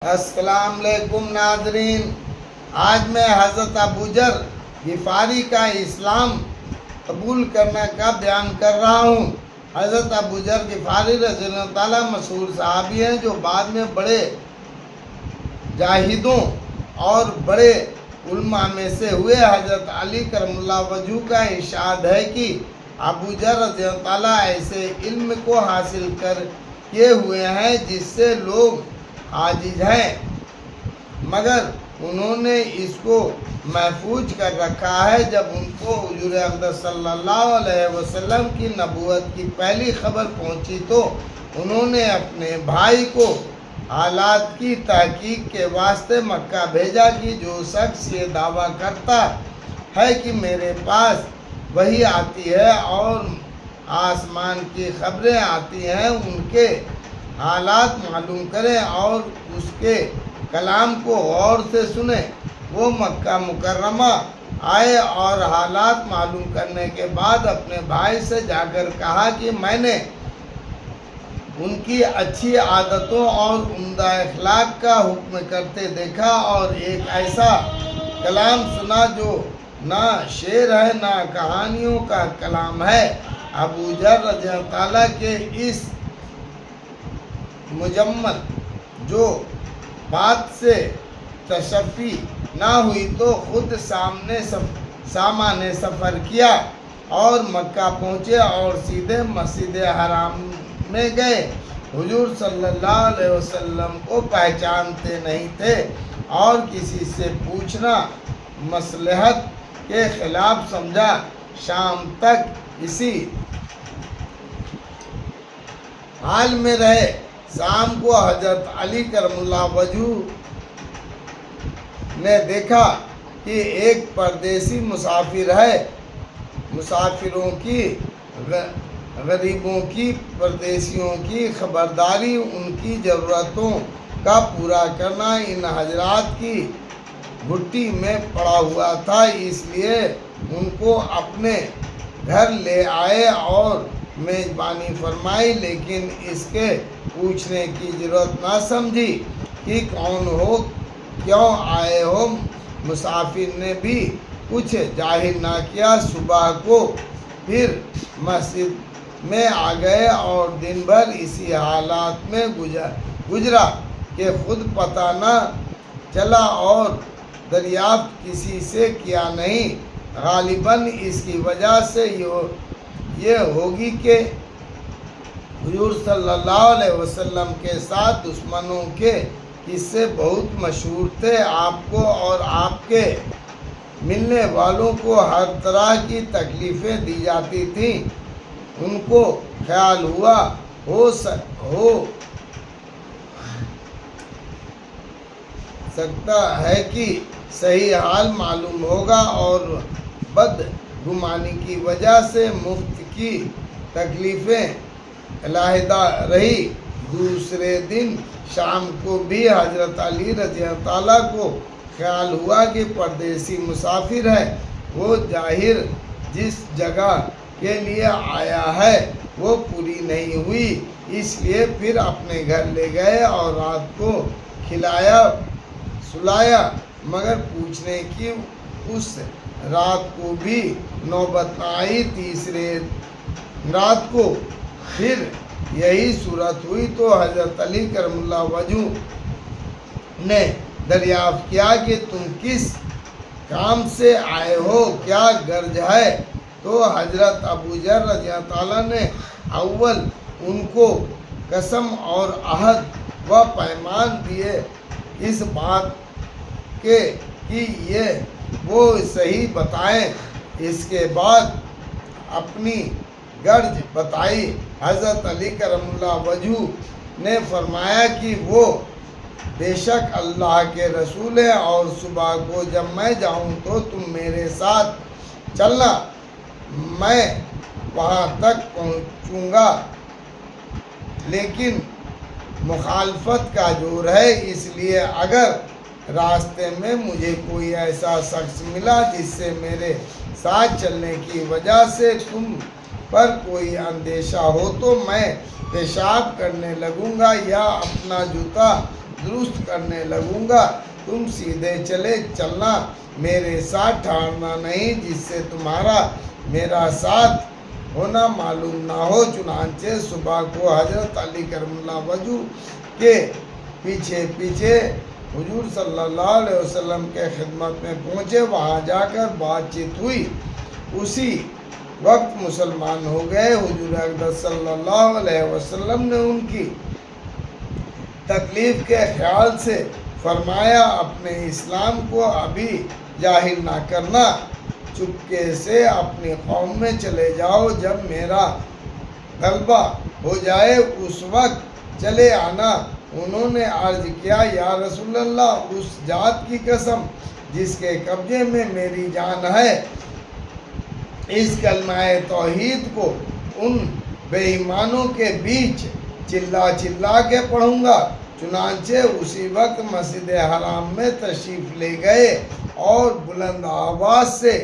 अस्सलाम वालेकुम नाजरीन। आज मैं हज़रत अबू ज़र ग़िफ़ारी का इस्लाम कबूल करने का बयान कर रहा हूँ। हज़रत अबू ज़र ग़िफ़ारी रज़ियल्लाहु ताला मशहूर सहाबी हैं जो बाद में बड़े जाहिदों और बड़े उलमा में से हुए। हज़रत अली करमुल्लाह वजहू का इरशाद है कि अबू ज़र रज़ियल्लाहु ताला ऐसे इल्म को हासिल कर किए हुए हैं जिससे लोग आजिज हैं, मगर उन्होंने इसको महफूज कर रखा है। जब उनको हुजूर अक़दस सल्लल्लाहु अलैहि वसल्लम की नबूवत की पहली खबर पहुंची तो उन्होंने अपने भाई को हालात की तहकीक के वास्ते मक्का भेजा कि जो शख्स ये दावा करता है कि मेरे पास वही आती है और आसमान की खबरें आती हैं, उनके हालात मालूम करें और उसके कलाम को गौर से सुने। वो मक्का मुकर्रमा आए और हालात मालूम करने के बाद अपने भाई से जाकर कहा कि मैंने उनकी अच्छी आदतों और उम्दा अखलाक का हुक्म करते देखा और एक ऐसा कलाम सुना जो ना शेर है ना कहानियों का कलाम है। अबू ज़र रज़ियल्लाहु ताला के इस मुजम्मल जो बात से तशफ़ी ना हुई तो खुद सामाने सफ़र किया और मक्का पहुँचे और सीधे मस्जिद हराम में गए। हुजूर सल्लल्लाहु अलैहि वसल्लम को पहचानते नहीं थे और किसी से पूछना मसलहत के खिलाफ समझा। शाम तक इसी हाल में रहे। शाम को हज़रत अली करमुल्लाह वजहू ने देखा कि एक परदेसी मुसाफिर है। मुसाफिरों की, गरीबों की, परदेसियों की खबरदारी, उनकी ज़रूरतों का पूरा करना इन हजरात की भुट्टी में पड़ा हुआ था, इसलिए उनको अपने घर ले आए और मेज़बानी फरमाई, लेकिन इसके पूछने की ज़रूरत ना समझी कि कौन हो, क्यों आए हो। मुसाफिर ने भी कुछ जाहिर ना किया। सुबह को फिर मस्जिद में आ गए और दिन भर इसी हालात में गुजरा कि खुद पता ना चला और दरियाफ्त किसी से किया नहीं। गालिबन इसकी वजह से ये होगी कि हुजूर सल्लल्लाहु अलैहि वसल्लम के साथ दुश्मनों के किस्से बहुत मशहूर थे। आपको और आपके मिलने वालों को हर तरह की तकलीफ़ें दी जाती थीं। उनको ख्याल हुआ हो सकता है कि सही हाल मालूम होगा और बदगुमानी की वजह से मुफ्त की तकलीफ़ें अलहदा रही। दूसरे दिन शाम को भी हज़रत अली रज़ियल्लाहु ताला को ख्याल हुआ कि परदेसी मुसाफिर है, वो जाहिर जिस जगह के लिए आया है वो पूरी नहीं हुई, इसलिए फिर अपने घर ले गए और रात को खिलाया सुलाया, मगर पूछने की उस रात को भी नौबत न आई। तीसरे रात को फिर यही सूरत हुई तो हज़रत अली करमुल्लाह वजहू ने दरियाफ्त किया कि तुम किस काम से आए हो, क्या गर्ज है। तो हज़रत अबू ज़र रज़ियल्लाहु ताला ने अव्वल उनको कसम और अहद व पैमान दिए इस बात के कि ये वो सही बताएं। इसके बाद अपनी गर्ज बताई। हज़रत अली करमुल्लाह वजहू ने फरमाया कि वो बेशक अल्लाह के रसूल हैं और सुबह को जब मैं जाऊं तो तुम मेरे साथ चलना, मैं वहां तक पहुंचूंगा, लेकिन मुखालफत का जोर है, इसलिए अगर रास्ते में मुझे कोई ऐसा शख्स मिला जिससे मेरे साथ चलने की वजह से तुम पर कोई अंदेशा हो तो मैं पेशाब करने लगूंगा या अपना जूता दुरुस्त करने लगूंगा। तुम सीधे चले चलना, मेरे साथ ठहरना नहीं, जिससे तुम्हारा मेरा साथ होना मालूम ना हो। चुनांचे सुबह को हजरत अली करमुल्लाह वजू के पीछे पीछे हुजूर सल्लल्लाहु अलैहि वसल्लम के खिदमत में पहुँचे। वहाँ जाकर बातचीत हुई। उसी वक्त मुसलमान हो गए। हुजूर अक़दस सल्लल्लाहु अलैहि वसल्लम ने उनकी तकलीफ के ख्याल से फरमाया, अपने इस्लाम को अभी जाहिर ना करना, चुपके से अपनी कौम में चले जाओ। जब मेरा गलबा हो जाए उस वक्त चले आना। उन्होंने अर्ज किया, या रसूलल्लाह, उस जात की कसम जिसके कब्जे में मेरी जान है, इस कलमाए तौहीद को उन बेईमानों के बीच चिल्ला चिल्ला के पढ़ूंगा। चुनांचे उसी वक्त मस्जिद हराम में तशरीफ ले गए और बुलंद आवाज से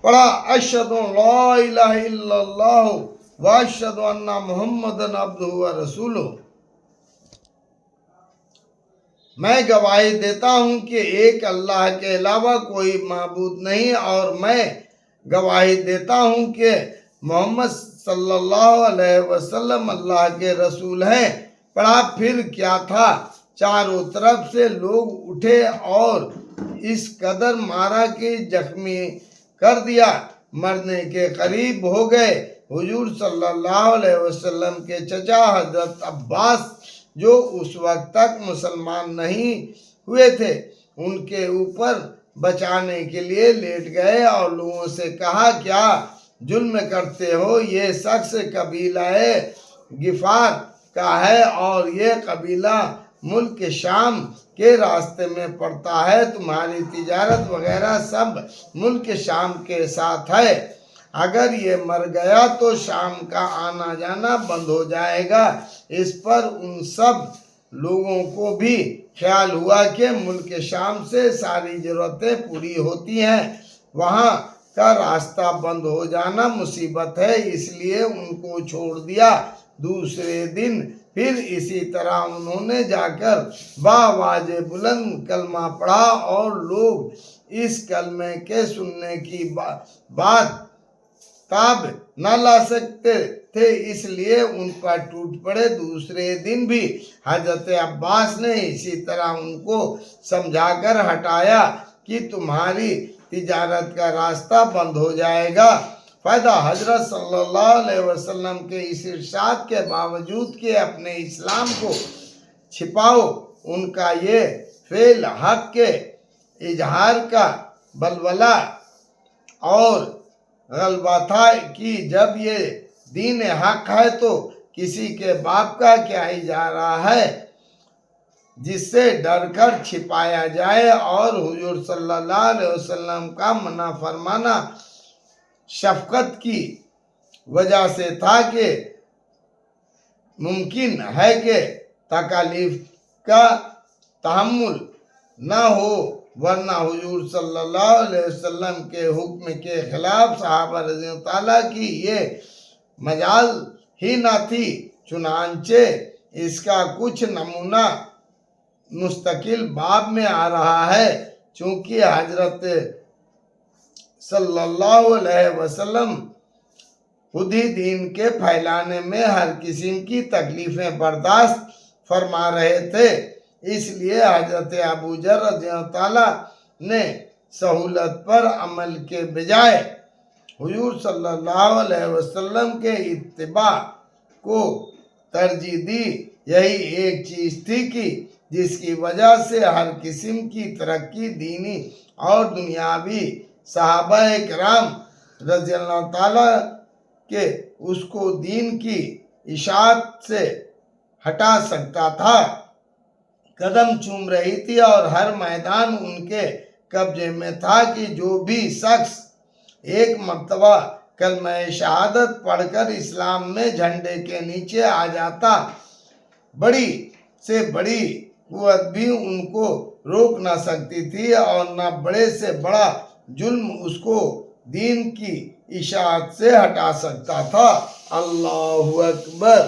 पढ़ा, अशहदु ला इलाहा इल्लल्लाह व अशहदु अन्ना मुहम्मदन अब्दुहु व रसूलुहु। मैं गवाही देता हूँ कि एक अल्लाह के अलावा कोई माबूद नहीं, और मैं गवाही देता हूँ कि मोहम्मद सल्लल्लाहु अलैहि वसल्लम अल्लाह के रसूल हैं। पढ़ा, फिर क्या था, चारों तरफ से लोग उठे और इस कदर मारा कि जख्मी कर दिया, मरने के करीब हो गए। हुजूर सल्लल्लाहु अलैहि वसल्लम के चचा हजरत अब्बास, जो उस वक्त तक मुसलमान नहीं हुए थे, उनके ऊपर बचाने के लिए लेट गए और लोगों से कहा, क्या जुल्म करते हो? ये शख्स कबीला गिफार का है और ये कबीला मुल्क शाम के रास्ते में पड़ता है। तुम्हारी तिजारत वगैरह सब मुल्क शाम के साथ है। अगर ये मर गया तो शाम का आना जाना बंद हो जाएगा। इस पर उन सब लोगों को भी ख्याल हुआ कि मुल्क शाम से सारी ज़रूरतें पूरी होती हैं, वहाँ का रास्ता बंद हो जाना मुसीबत है, इसलिए उनको छोड़ दिया। दूसरे दिन फिर इसी तरह उन्होंने जाकर बावाज बुलंद कलमा पढ़ा और लोग इस कलमे के सुनने की बात ताब न ला सकते थे, इसलिए उन पर टूट पड़े। दूसरे दिन भी हजरत अब्बास ने इसी तरह उनको समझाकर हटाया कि तुम्हारी तिजारत का रास्ता बंद हो जाएगा। फ़ायदा, हजरत सल्लल्लाहु अलैहि वसल्लम के इस इरशाद के बावजूद कि अपने इस्लाम को छिपाओ, उनका ये फेल हक के इजहार का बलवला और गलबा था कि जब ये दीन हक है तो किसी के बाप का क्या ही जा रहा है जिससे डर कर छिपाया जाए। और हुजूर सल्लल्लाहु अलैहि वसल्लम का मना फरमाना शफकत की वजह से था कि मुमकिन है कि तकालीफ का तहम्मुल न हो, वरना हुजूर सल्लल्लाहु अलैहि वसल्लम के हुक्म के खिलाफ सहाबा रज़ियल्लाहु ताला की ये मजाल ही न थी। चुनांचे इसका कुछ नमूना मुस्तकिल बाब में आ रहा है। चूँकि हजरत सल्लल्लाहु अलैहि वसल्लम खुद ही दीन के फैलाने में हर किस्म की तकलीफ़ें बर्दाश्त फरमा रहे थे, इसलिए हजरत अबू जर रज़ियल्लाहु ताला ने सहूलत पर अमल के बजाय हुजूर सल्लल्लाहु अलैहि वसल्लम के इत्तिबा को तरजीह दी। यही एक चीज़ थी कि जिसकी वजह से हर किस्म की तरक्की दीनी और दुनियावी सहाबा किराम रज़ियल्लाहु ताला के उसको दीन की इशाअत से हटा सकता था। कदम चूम रही थी और हर मैदान उनके कब्जे में था कि जो भी शख्स एक मर्तबा कलमा शहादत पढ़कर इस्लाम में झंडे के नीचे आ जाता, बड़ी से बड़ी कुव्वत भी उनको रोक ना सकती थी और न बड़े से बड़ा जुल्म उसको दीन की इशाअत से हटा सकता था। अल्लाहु अकबर।